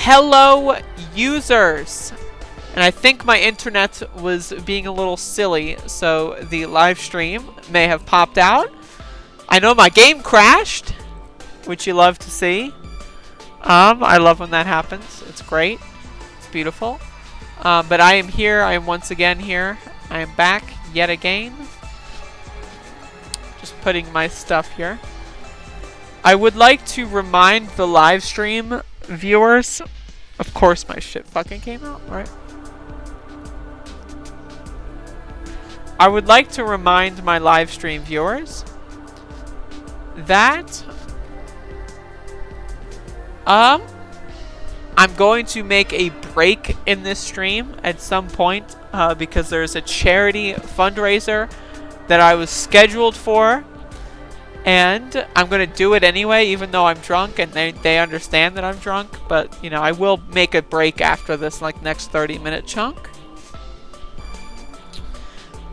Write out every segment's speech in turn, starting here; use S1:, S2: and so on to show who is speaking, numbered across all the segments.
S1: hello users. And I think my internet was being a little silly, so the live stream may have popped out. I know my game crashed, which you love to see. I love when that happens. It's great. It's beautiful. But I am here. I am once again here. I am back yet again. Just putting my stuff here. I would like to remind the live stream viewers. Of course my shit fucking came out, right? I would like to remind my live stream viewers that I'm going to make a break in this stream at some point because there's a charity fundraiser that I was scheduled for, and I'm going to do it anyway even though I'm drunk, and they understand that I'm drunk, but you know, I will make a break after this like next 30-minute chunk.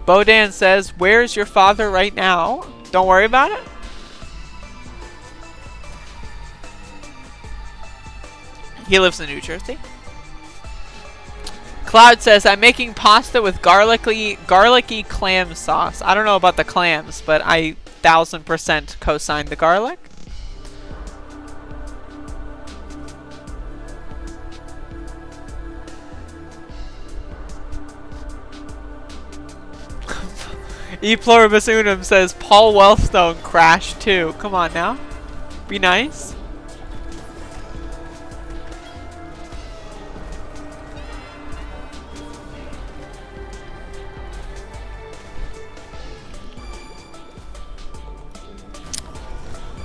S1: Bodan says, "Where's your father right now?" Don't worry about it. He lives in New Jersey. Cloud says, "I'm making pasta with garlicky clam sauce." I don't know about the clams, but I 1000% co-signed the garlic. E Pluribus Unum says, "Paul Wellstone crashed too." Come on now. Be nice.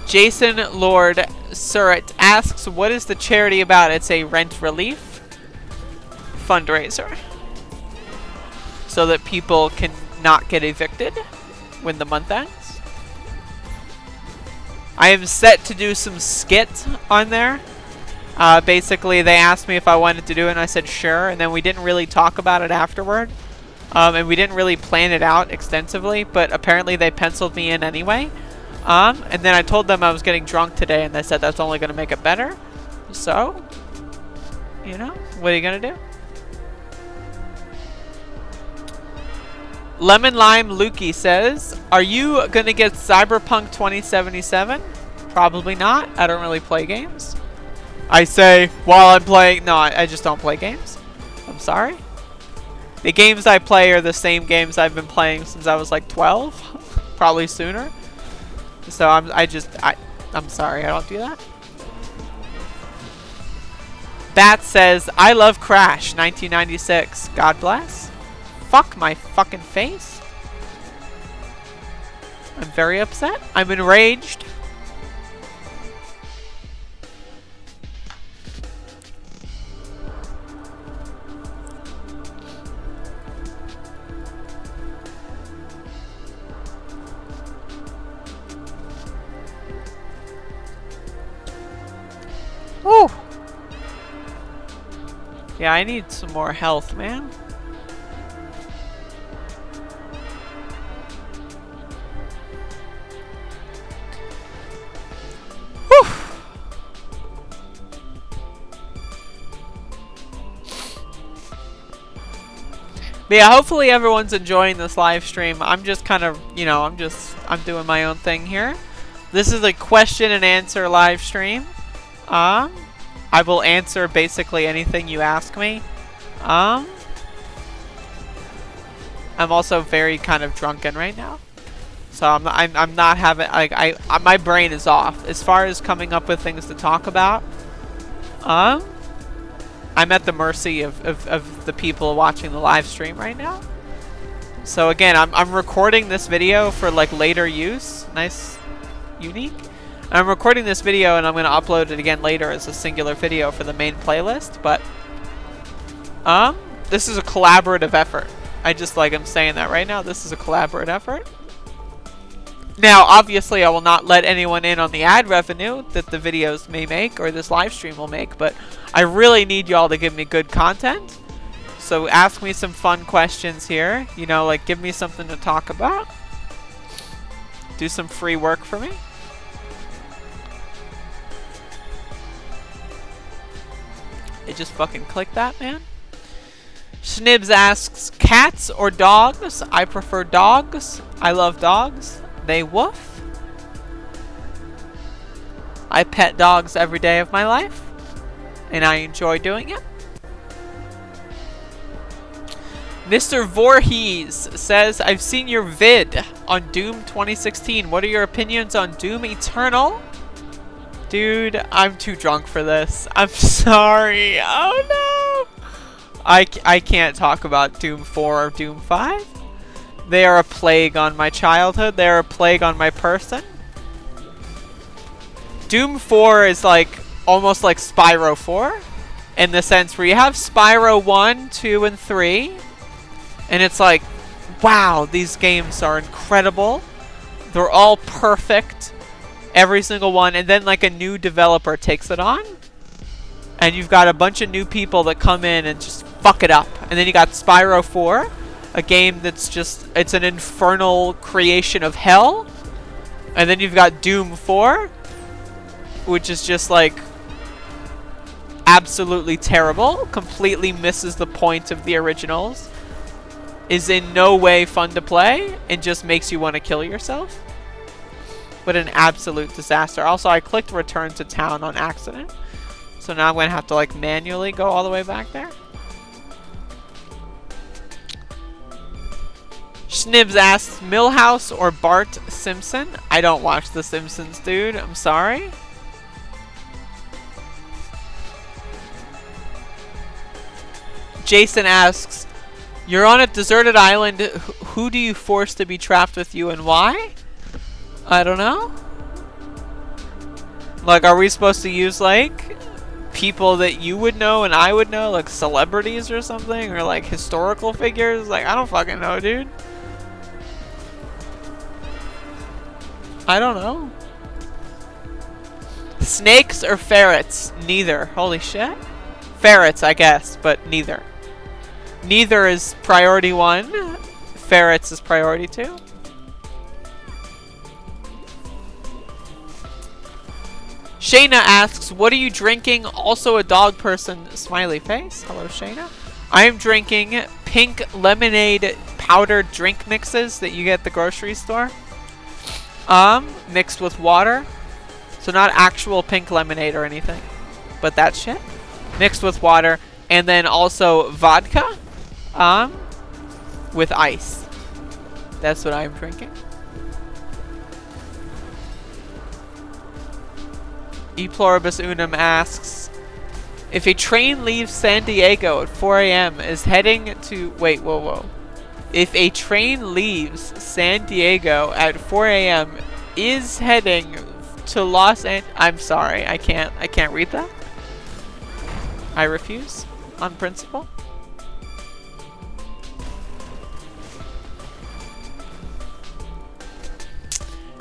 S1: Jason Lord Surratt asks, "What is the charity about?" It's a rent relief fundraiser, so that people can not get evicted when the month ends. I am set to do some skits on there. Basically, they asked me if I wanted to do it, and I said sure, and then we didn't really talk about it afterward. And we didn't really plan it out extensively, but apparently they penciled me in anyway. And then I told them I was getting drunk today, and they said that's only going to make it better. So, you know, what are you going to do? Lemon Lime Lukey says, "Are you going to get Cyberpunk 2077? Probably not. I don't really play games." I say, while I'm playing... No, I just don't play games. I'm sorry. The games I play are the same games I've been playing since I was like 12. Probably sooner. So I'm sorry, I don't do that. Bat says, "I love Crash 1996. God bless." Fuck my fucking face. I'm very upset. I'm enraged. Woo! Yeah, I need some more health, man. But yeah, hopefully everyone's enjoying this live stream. I'm just kind of, you know, I'm doing my own thing here. This is a question and answer live stream. I will answer basically anything you ask me. I'm also very kind of drunken right now. So I'm not having, like, my brain is off as far as coming up with things to talk about. I'm at the mercy of the people watching the live stream right now. So again, I'm recording this video for like later use. Nice, unique. I'm recording this video and I'm going to upload it again later as a singular video for the main playlist. But this is a collaborative effort. I'm saying that right now. This is a collaborative effort. Now, obviously, I will not let anyone in on the ad revenue that the videos may make or this live stream will make, but I really need y'all to give me good content. So ask me some fun questions here. You know, like give me something to talk about. Do some free work for me. I just fucking clicked that, man. Schnibs asks, cats or dogs? I prefer dogs. I love dogs. They woof. I pet dogs every day of my life, and I enjoy doing it. Mr. Voorhees says, I've seen your vid on Doom 2016. What are your opinions on Doom Eternal? Dude, I'm too drunk for this. I'm sorry. Oh no. I can't talk about Doom 4 or Doom 5. They are a plague on my childhood. They are a plague on my person. Doom 4 is like almost like Spyro 4 in the sense where you have Spyro 1, 2, and 3. And it's like, wow, these games are incredible. They're all perfect. Every single one. And then like a new developer takes it on. And you've got a bunch of new people that come in and just fuck it up. And then you got Spyro 4. A game that's just, it's an infernal creation of hell. And then you've got Doom 4. Which is just like absolutely terrible. Completely misses the point of the originals. Is in no way fun to play and just makes you want to kill yourself. But an absolute disaster. Also, I clicked return to town on accident. So now I'm going to have to like manually go all the way back there. Schnibs asks, Milhouse or Bart Simpson? I don't watch The Simpsons, dude. I'm sorry. Jason asks, you're on a deserted island. Who do you force to be trapped with you and why? I don't know. Like, are we supposed to use, like, people that you would know and I would know? Like, celebrities or something? Or, like, historical figures? Like, I don't fucking know, dude. I don't know. Snakes or ferrets? Neither. Holy shit. Ferrets, I guess, but neither. Neither is priority 1. Ferrets is priority 2. Shayna asks, what are you drinking? Also a dog person, smiley face. Hello, Shayna. I am drinking pink lemonade powdered drink mixes that you get at the grocery store. Mixed with water. So not actual pink lemonade or anything, but that shit. Mixed with water. And then also vodka. With ice. That's what I'm drinking. E Pluribus Unum asks, if a train leaves San Diego at 4 a.m. is heading to... Wait, whoa. If a train leaves San Diego at 4 a.m. is heading to Los Angeles... I'm sorry, I can't read that. I refuse, on principle.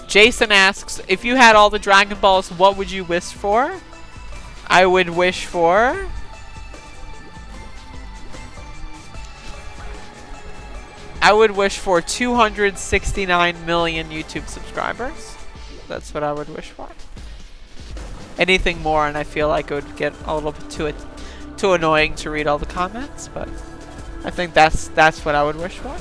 S1: Jason asks, if you had all the Dragon Balls, what would you wish for? I would wish for... I would wish for 269 million YouTube subscribers. That's what I would wish for. Anything more, and I feel like it would get a little bit too annoying to read all the comments, but I think that's what I would wish for.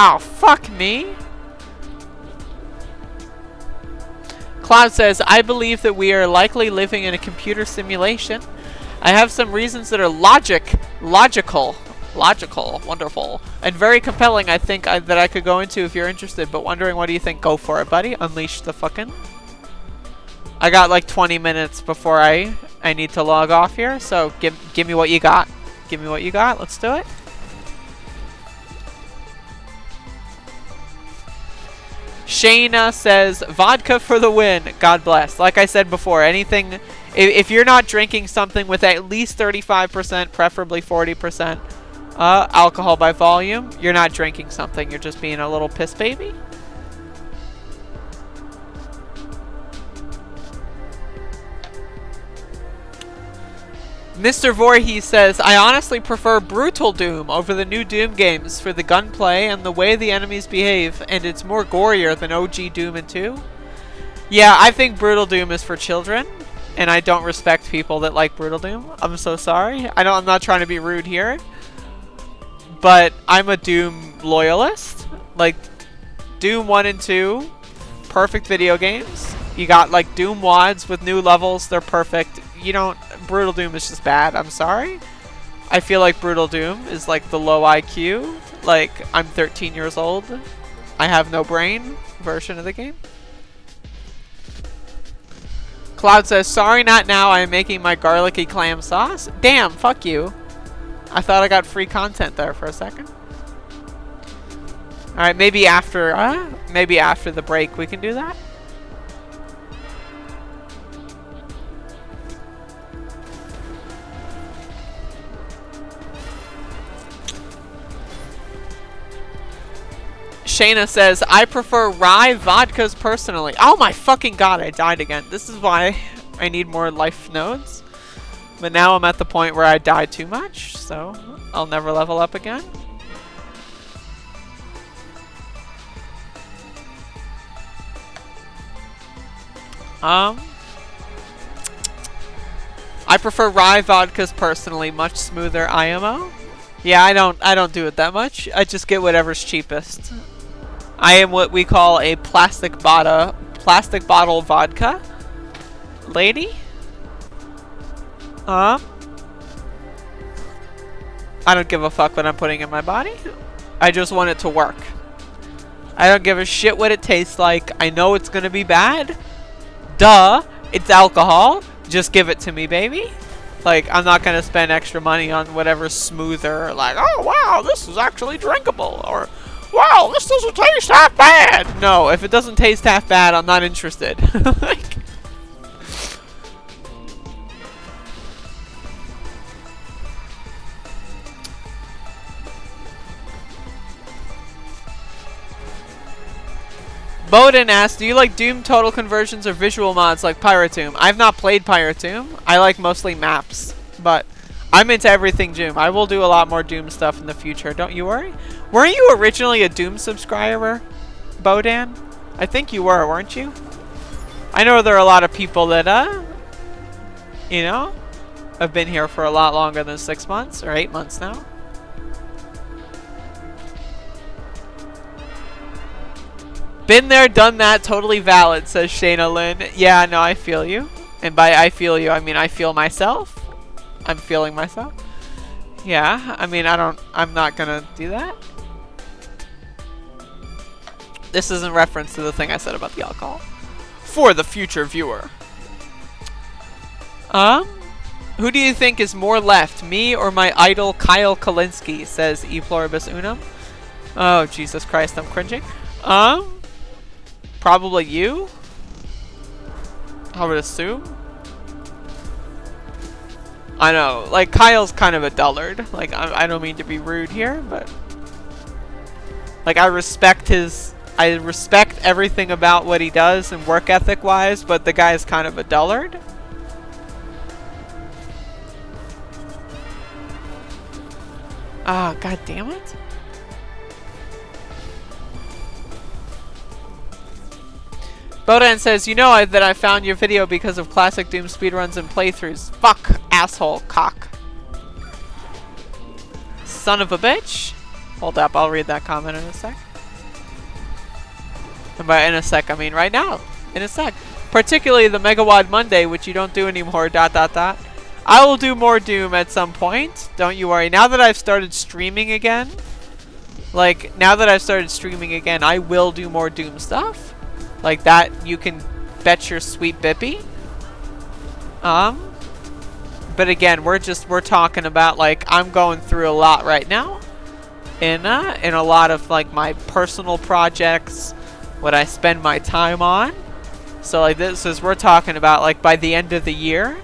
S1: Oh, fuck me. Cloud says, I believe that we are likely living in a computer simulation. I have some reasons that are logical, wonderful, and very compelling, I think, that I could go into if you're interested, but wondering what do you think? Go for it, buddy. Unleash the fucking... I got like 20 minutes before I need to log off here, so give me what you got. Give me what you got. Let's do it. Shayna says, vodka for the win. God bless. Like I said before, anything... If you're not drinking something with at least 35%, preferably 40% alcohol by volume, you're not drinking something. You're just being a little piss baby. Mr. Voorhees says, I honestly prefer Brutal Doom over the new Doom games for the gunplay and the way the enemies behave, and it's more gorier than OG Doom and 2. Yeah, I think Brutal Doom is for children, and I don't respect people that like Brutal Doom. I'm so sorry. I'm not trying to be rude here, but I'm a Doom loyalist. Like, Doom 1 and 2, perfect video games. You got like Doom WADs with new levels, they're perfect. You don't, Brutal Doom is just bad, I'm sorry. I feel like Brutal Doom is like the low IQ, like I'm 13 years old, I have no brain version of the game. Cloud says, sorry not now, I am making my garlicky clam sauce. Damn, fuck you. I thought I got free content there for a second. Alright, maybe after the break we can do that. Shayna says, I prefer rye vodkas personally. Oh my fucking god, I died again. This is why I need more life nodes. But now I'm at the point where I died too much, so I'll never level up again. I prefer rye vodkas personally, much smoother IMO. Yeah, I don't do it that much. I just get whatever's cheapest. I am what we call a plastic bottle vodka lady. I don't give a fuck what I'm putting in my body. I just want it to work. I don't give a shit what it tastes like. I know it's gonna be bad. Duh, it's alcohol. Just give it to me, baby. Like, I'm not gonna spend extra money on whatever's smoother. Like, oh wow, this is actually drinkable. Or, wow, this doesn't taste half bad. No, if it doesn't taste half bad, I'm not interested. Like, Bowden asked, do you like Doom total conversions or visual mods like Pyrotomb? I've not played Pyrotomb. I like mostly maps, but I'm into everything Doom. I will do a lot more Doom stuff in the future. Don't you worry. Weren't you originally a Doom subscriber, Bowden? I think you were, weren't you? I know there are a lot of people that, you know, have been here for a lot longer than 6 months or 8 months now. Been there, done that, totally valid, says Shayna Lynn. Yeah, no, I feel you. And by I feel you, I mean I feel myself. I'm feeling myself. Yeah, I mean, I'm not gonna do that. This is in reference to the thing I said about the alcohol. For the future viewer. Who do you think is more left, me or my idol Kyle Kalinske, says E Pluribus Unum. Oh, Jesus Christ, I'm cringing. Probably you? I would assume. I know, like, Kyle's kind of a dullard. Like, I don't mean to be rude here, but... Like, I respect everything about what he does and work ethic-wise, but the guy's kind of a dullard. Ah, god damn it. Bodan says, you know that I found your video because of classic Doom speedruns and playthroughs. Fuck, asshole, cock. Son of a bitch. Hold up, I'll read that comment in a sec. And by in a sec, I mean right now. In a sec. Particularly the Megawatt Monday, which you don't do anymore, ... I will do more Doom at some point. Don't you worry. Now that I've started streaming again, I will do more Doom stuff. Like that, you can bet your sweet bippy. But again, we're talking about, like, I'm going through a lot right now. In a lot of, like, my personal projects, what I spend my time on. So, like, this is, we're talking about, like, by the end of the year.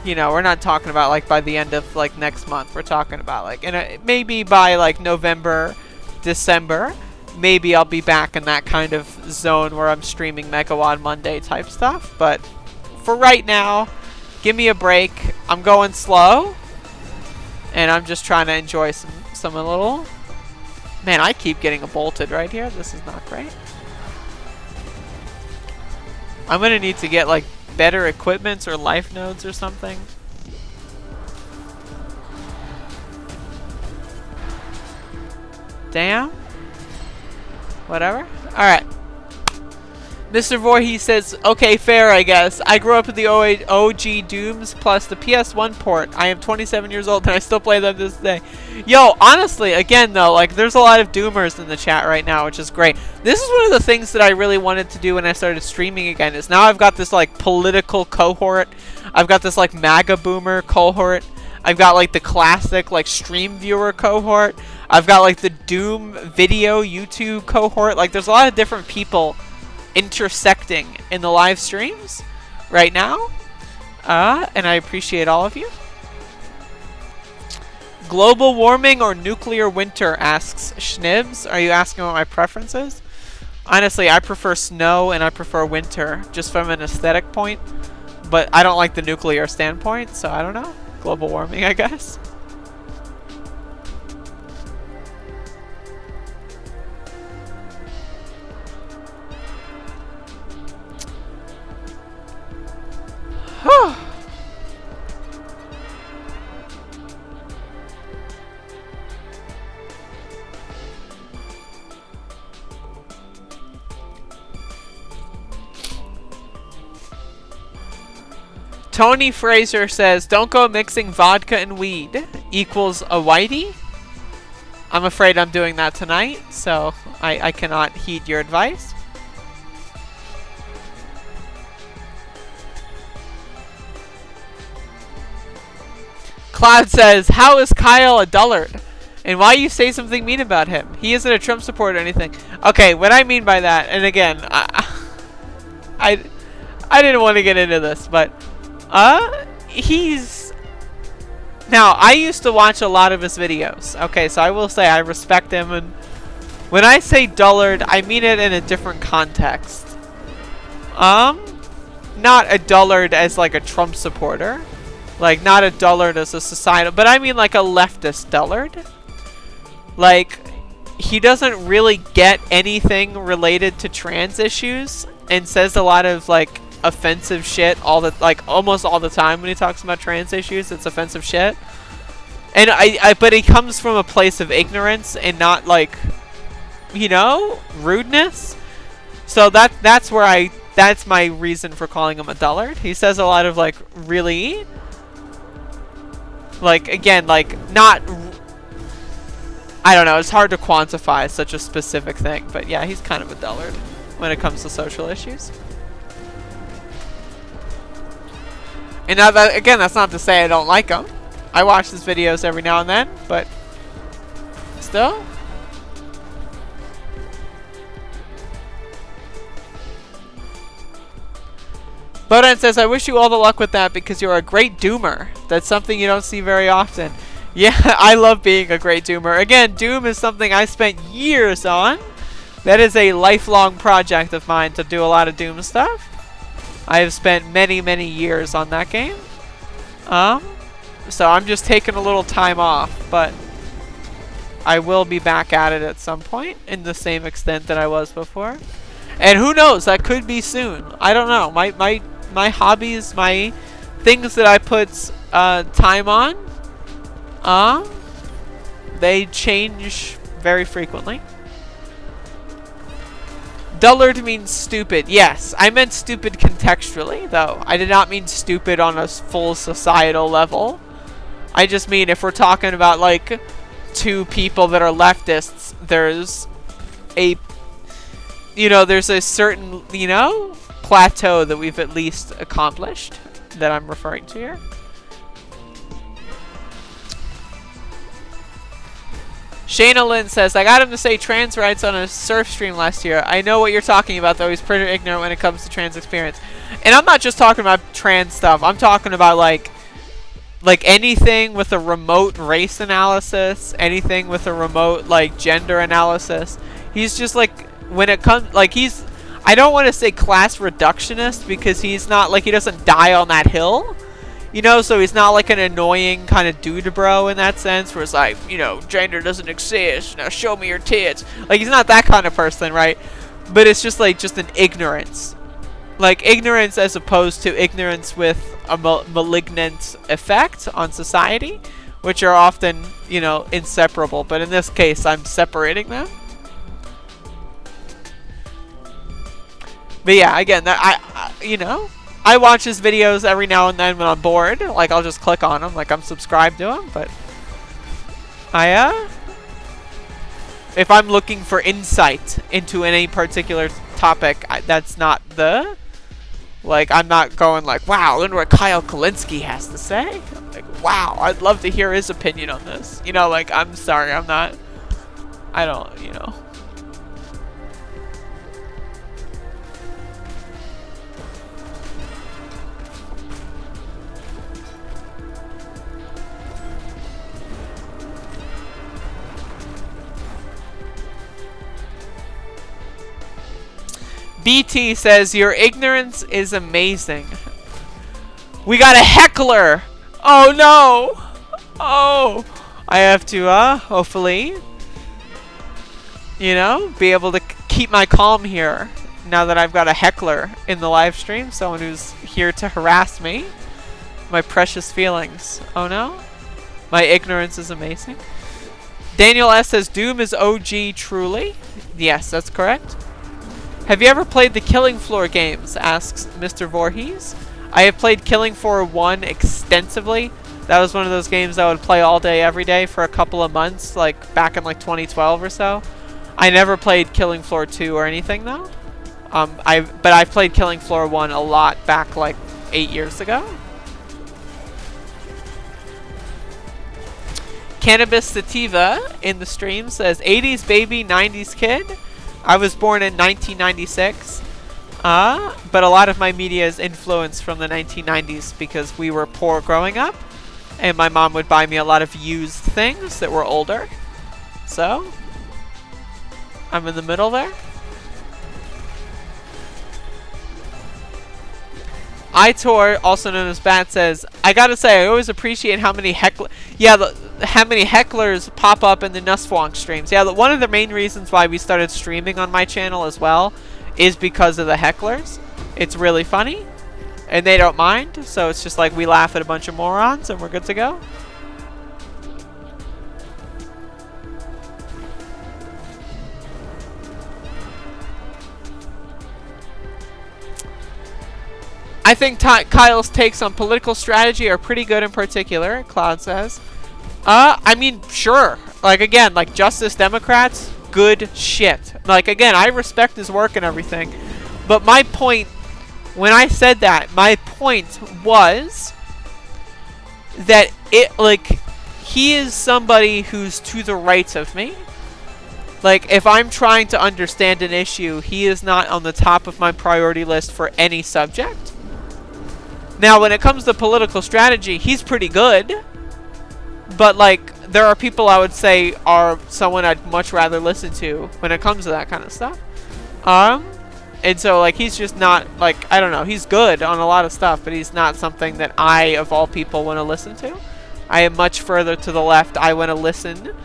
S1: You know, we're not talking about, like, by the end of, like, next month. We're talking about, like, maybe by, like, November, December. Maybe I'll be back in that kind of zone where I'm streaming Megawatt Monday type stuff. But for right now, give me a break. I'm going slow. And I'm just trying to enjoy some little... Man, I keep getting bolted right here. This is not great. I'm gonna need to get like better equipments or life nodes or something. Damn. Whatever. Alright. Mr. Voorhees says, okay, fair, I guess. I grew up with the OG Dooms plus the PS1 port. I am 27 years old and I still play them this day. Yo, honestly, again, though, like, there's a lot of Doomers in the chat right now, which is great. This is one of the things that I really wanted to do when I started streaming again, is now I've got this, like, political cohort. I've got this, like, MAGA boomer cohort. I've got, like, the classic, like, stream viewer cohort. I've got, like, the Doom video YouTube cohort. Like, there's a lot of different people intersecting in the live streams right now, and I appreciate all of you. Global warming or nuclear winter, asks Schnibs. Are you asking what my preference is? Honestly, I prefer snow and I prefer winter, just from an aesthetic point, but I don't like the nuclear standpoint, so I don't know. Global warming, I guess. Tony Fraser says, don't go mixing vodka and weed equals a whitey. I'm afraid I'm doing that tonight, so I cannot heed your advice. Cloud says, how is Kyle a dullard? And why you say something mean about him? He isn't a Trump supporter or anything. Okay, what I mean by that, and again, I didn't want to get into this, but he's... Now, I used to watch a lot of his videos. Okay, so I will say I respect him, and when I say dullard, I mean it in a different context. Not a dullard as like a Trump supporter. Like, not a dullard as a societal, but I mean like a leftist dullard. Like, he doesn't really get anything related to trans issues and says a lot of like offensive shit almost all the time when he talks about trans issues. It's offensive shit. And but he comes from a place of ignorance and not like, you know, rudeness. So that's my reason for calling him a dullard. He says a lot of like really, like, again, like, not, I don't know, it's hard to quantify such a specific thing, but yeah, he's kind of a dullard when it comes to social issues. And now that, again, that's not to say I don't like him. I watch his videos every now and then, but still. Bodan says, I wish you all the luck with that because you're a great doomer. That's something you don't see very often. Yeah, I love being a great doomer. Again, Doom is something I spent years on. That is a lifelong project of mine to do a lot of Doom stuff. I have spent many, many years on that game. So I'm just taking a little time off, but I will be back at it at some point in the same extent that I was before. And who knows, that could be soon. I don't know. My hobbies, my things that I put time on, they change very frequently. Dullard means stupid. Yes, I meant stupid contextually, though. I did not mean stupid on a full societal level. I just mean if we're talking about, like, two people that are leftists, there's a, you know, there's a certain, you know, plateau that we've at least accomplished that I'm referring to here. Shayna Lynn says, I got him to say trans rights on a surf stream last year. I know what you're talking about, though. He's pretty ignorant when it comes to trans experience. And I'm not just talking about trans stuff. I'm talking about, like anything with a remote race analysis, anything with a remote, like, gender analysis. He's just, like, when it comes, like, he's, I don't want to say class reductionist because he's not, like, he doesn't die on that hill. You know, so he's not like an annoying kind of dude bro in that sense where it's like, you know, gender doesn't exist, now show me your tits. Like, he's not that kind of person, right? But it's just like, just an ignorance Like ignorance as opposed to ignorance with a malignant effect on society, which are often, you know, inseparable. But in this case, I'm separating them. But yeah, again, I you know, I watch his videos every now and then when I'm bored. Like, I'll just click on them, like I'm subscribed to him. But if I'm looking for insight into any particular topic, that's not the... Like, I'm not going like, wow, look what Kyle Kalinske has to say. Like, wow, I'd love to hear his opinion on this. You know, like, I'm sorry, I'm not... I don't, you know... BT says, your ignorance is amazing. We got a heckler! Oh no! Oh! I have to, hopefully, you know, be able to keep my calm here now that I've got a heckler in the live stream. Someone who's here to harass me. My precious feelings. Oh no? My ignorance is amazing. Daniel S says, Doom is OG truly. Yes, that's correct. Have you ever played the Killing Floor games? Asks Mr. Voorhees. I have played Killing Floor 1 extensively. That was one of those games I would play all day, every day for a couple of months, like back in like 2012 or so. I never played Killing Floor 2 or anything though. But I played Killing Floor 1 a lot back like 8 years ago. Cannabis Sativa in the stream says, 80s baby, 90s kid. I was born in 1996, but a lot of my media is influenced from the 1990s because we were poor growing up, and my mom would buy me a lot of used things that were older. So, I'm in the middle there. Itor, also known as Bat, says, I gotta say, I always appreciate how many how many hecklers pop up in the Nusswonk streams. Yeah, one of the main reasons why we started streaming on my channel as well is because of the hecklers. It's really funny, and they don't mind, so it's just like we laugh at a bunch of morons, and we're good to go. I think Kyle's takes on political strategy are pretty good in particular, Cloud says. I mean, sure. Like, again, like, Justice Democrats, good shit. Like, again, I respect his work and everything. But my point, when I said that, my point was that he is somebody who's to the right of me. Like, if I'm trying to understand an issue, he is not on the top of my priority list for any subject. Now, when it comes to political strategy, he's pretty good. But, like, there are people I would say are someone I'd much rather listen to when it comes to that kind of stuff. And so, like, he's just not, like, I don't know. He's good on a lot of stuff, but he's not something that I, of all people, want to listen to. I am much further to the left. I want to listen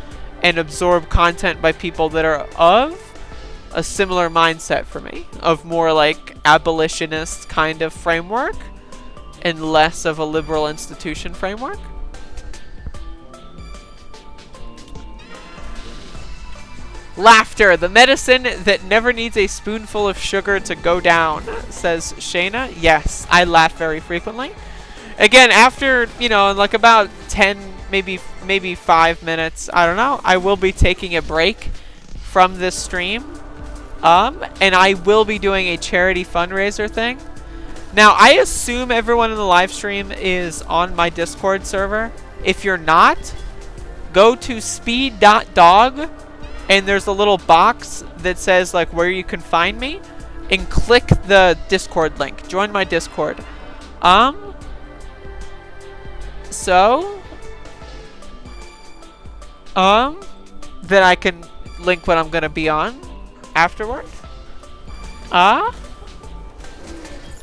S1: and absorb content by people that are of a similar mindset for me. Of more, like, abolitionist kind of framework. And less of a liberal institution framework. Laughter, the medicine that never needs a spoonful of sugar to go down, says Shayna. Yes, I laugh very frequently. Again, after, you know, like about 10, maybe 5 minutes, I don't know, I will be taking a break from this stream. And I will be doing a charity fundraiser thing. Now, I assume everyone in the live stream is on my Discord server. If you're not, go to speed.dog, and there's a little box that says, like, where you can find me, and click the Discord link. Join my Discord. Then I can link what I'm gonna be on afterward.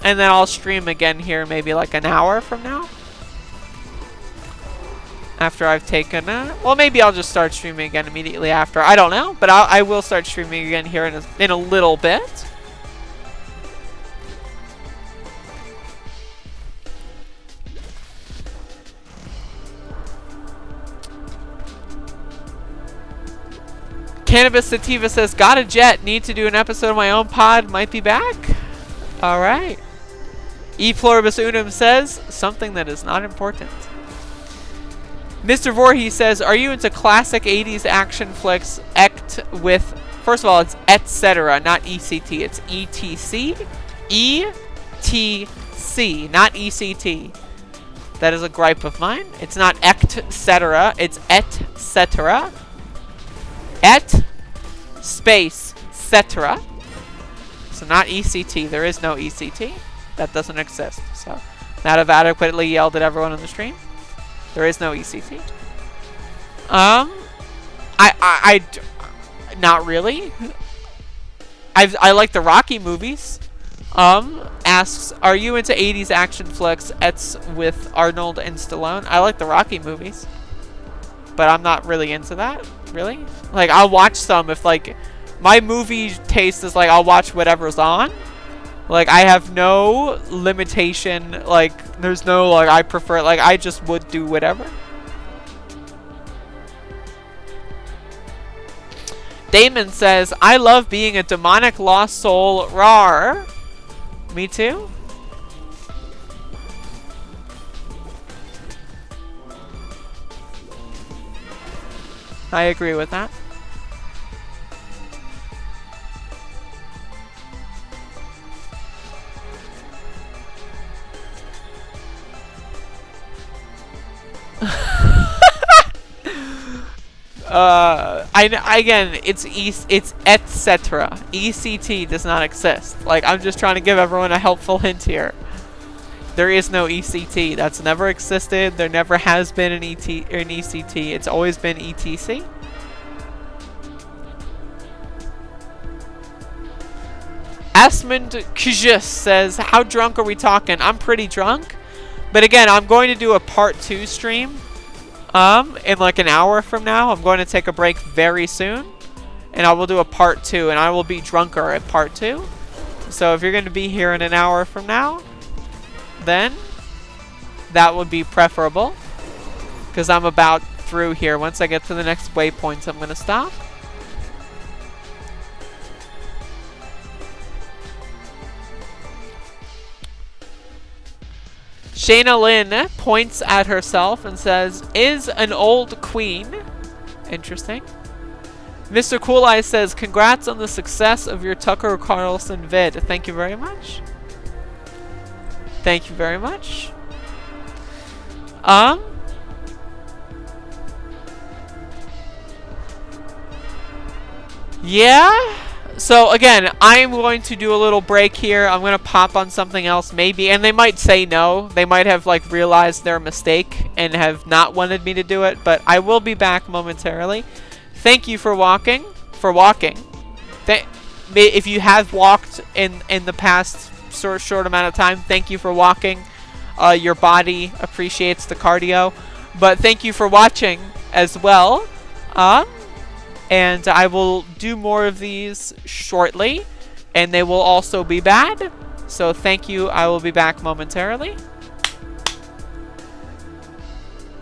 S1: And then I'll stream again here maybe like an hour from now. After I've taken well, maybe I'll just start streaming again immediately after. I don't know, but I will start streaming again here in a little bit. Cannabis Sativa says, got a jet. Need to do an episode of my own pod. Might be back. All right. E Pluribus Unum says, something that is not important. Mr. Voorhees says, are you into classic 80s action flicks with, first of all, it's etc., not ECT. It's ETC. ETC, not ECT. That is a gripe of mine. It's not etc., it's etc. Et space cetera. So not ECT. There is no ECT. That doesn't exist. So now I've adequately yelled at everyone on the stream. There is no ECT. I not really. I like the Rocky movies. Asks, are you into 80s action flicks with Arnold and Stallone? I like the Rocky movies, but I'm not really into that. Really? Like, I'll watch some if, like, my movie taste is, like, I'll watch whatever's on. Like, I have no limitation. Like, there's no, like, I prefer, like, I just would do whatever. Damon says, I love being a demonic lost soul. Rawr. Me too. I agree with that. Again, it's etc. ECT does not exist. Like, I'm just trying to give everyone a helpful hint here. There is no ECT. That's never existed. There never has been an ECT. It's always been ETC. Asmund Kjus says, how drunk are we talking? I'm pretty drunk. But again, I'm going to do a part 2 stream. In like an hour from now. I'm going to take a break very soon. And I will do a part 2. And I will be drunker at part 2. So if you're going to be here in an hour from now, then that would be preferable. Because I'm about through here. Once I get to the next waypoint, I'm going to stop. Shayna Lynn points at herself and says, is an old queen. Interesting. Mr. Cool Eye says, congrats on the success of your Tucker Carlson vid. Thank you very much. Thank you very much. Yeah. So again, I'm going to do a little break here. I'm going to pop on something else maybe. And they might say no. They might have like realized their mistake and have not wanted me to do it. But I will be back momentarily. Thank you for walking. If you have walked in the past short amount of time, thank you for walking. Your body appreciates the cardio. But thank you for watching as well. And I will do more of these shortly. And they will also be bad. So thank you. I will be back momentarily.